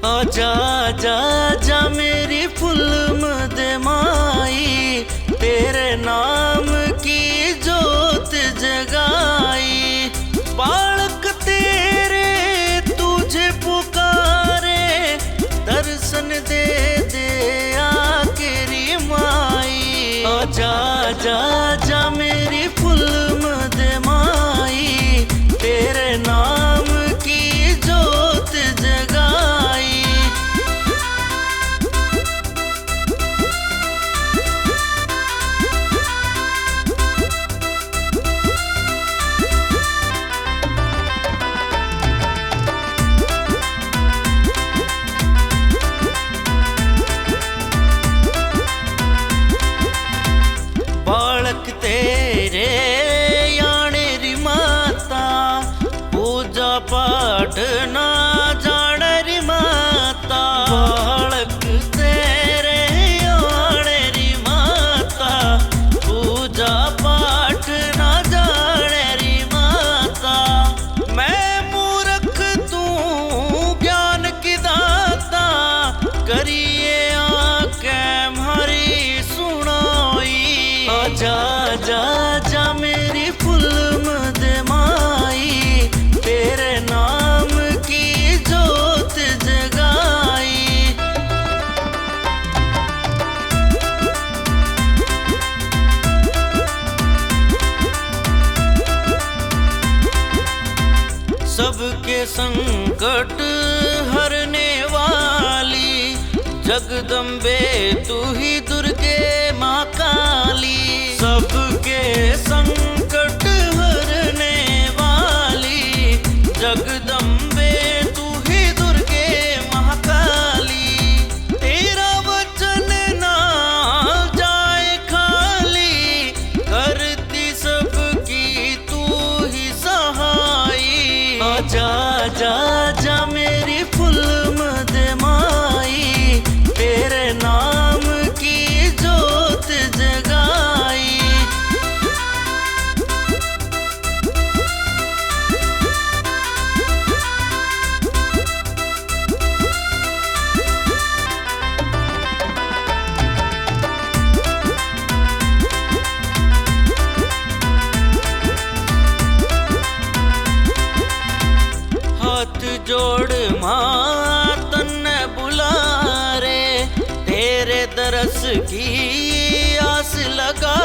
आजा जा जा मेरी फुल्म दे माई, तेरे नाम की जोत जगाई। बालक तेरे तुझे पुकारे, दर्शन दे दे आकेरी माई। आजा जा जा मेरी फुल्म दे माई, तेरे नाम की जोत जगाई। बालक तेरे याने री माता, पूजा पाठ ना जाने री माता। बालक तेरे याने री माता, पूजा पाठ ना जाने री माता। मैं मूर्ख तू ज्ञान की दाता, करिए आके हमारी सुनाई। आजा जा जा मेरी फुल्म दे माई, तेरे नाम की जोत जगाई। सबके संकट हरने वाली, जगदम्बे तू ही दुर्गे माँ काली। सबके संकट हरने वाली, जगदम्बे तू ही दुर्गे महाकाली। तेरा वचन ना जाए खाली, करती सबकी तू ही सहाई। आजा जा जा मेरी फुल्म दे माई, तेरे नाम की जोत जगाई। हाथ जोड़ माँ तन्ने बुला रे, तेरे दरस की आस लगा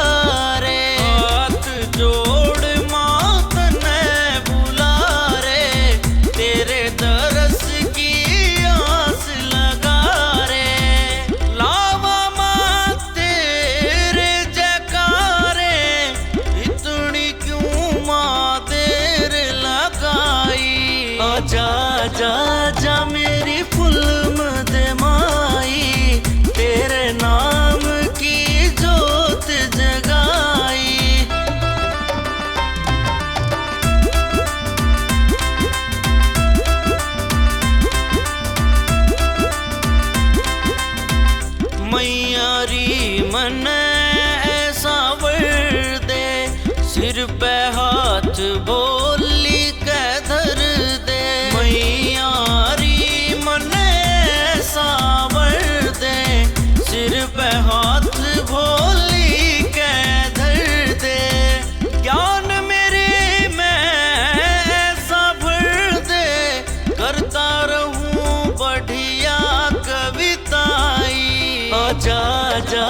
रे। हाथ जोड़ माँ तन्ने बुला रे, तेरे दरस की आस लगा रे। लावा माँ तेरे जयकारे, इतनी क्यों माँ देर लगाई। आजा जा जा मेरी फुल्म दे माई, तेरे नाम की जोत जगाई। मैयारी मन ऐसा वर दे, सिर पे हाथ बोली कह धर दे। मैयारी मन ऐसा वर दे, सिर पे हाथ बोली कह धर दे। ज्ञान मेरे में ऐसा भर दे, करता रहूं बढ़िया कविताई। आजा जा